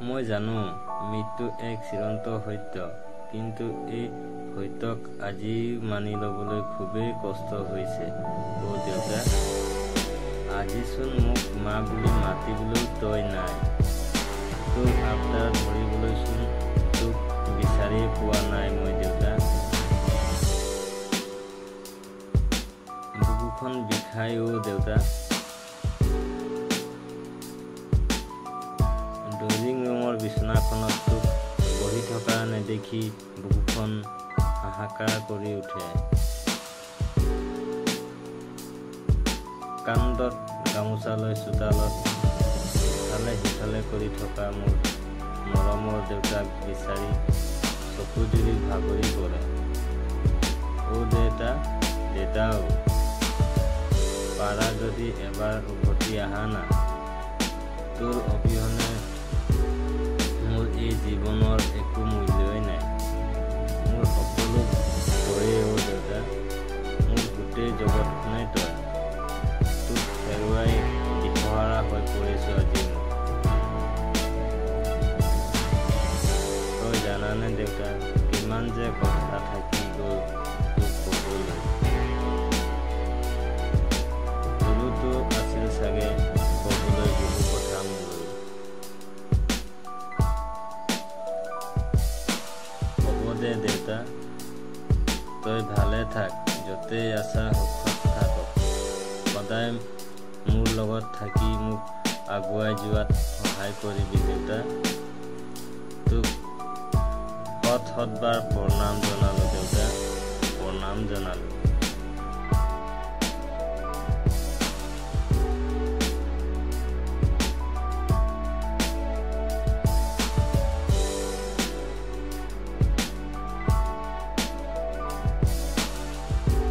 মই জানো মৃত্যু এক চিৰন্ত সত্য, কিন্তু এই সত্যক আজি মানি ল'বলৈ খুবেই কষ্ট হৈছে। দেউতা, আজিচোন মোক মা বুলি মাতিবলৈ তই নাই। তোক আবদাৰ ধৰিবলৈচোন তোক বিচাৰিয়ে পোৱা নাই মই। দেউতা, বুকুখন বিষাই দেউতা। ড্ৰয়িং ৰুমৰ বিচনাখনত তোক বহি থকা নেদেখি বুকুখন হাহাকাৰ কৰি উঠে। কান্ধত গামোচা লৈ চোতালত ইফালে সিফালে কৰি থকা মোৰ মৰমৰ দেউতাক বিচাৰি চকুজুৰি ভাগৰি পৰে। দেউতা, দেউতাও পাৰা যদি এবাৰ উভতি আহা না। তোৰ অবিহনে মোৰ এই জীৱনৰ একো মূল্যই নাই। মোৰ সকলো তয়ে দেউতা, মোৰ গোটেই জগতখনেই তই। তোক হেৰুৱাই দিশহাৰা হৈ পৰিছো আজি মই। তই জানানে দেউতা, কিমান যে কথা থাকি গ'ল তোক ক'বলৈ। তোৰোতো আছিল চাগে ক'বলৈ বহু কথা মোৰ। হ'ব দে দেউতা, তই ভালে থাক, য'তেই আছা সুখত থাক। সদায় মোৰ লগত থাকি মোক আগুৱাই যোৱাত সহায় কৰিবি দেউতা। তোক শতবাৰ প্ৰণাম জনালো দেউতা, প্ৰণাম জনালো।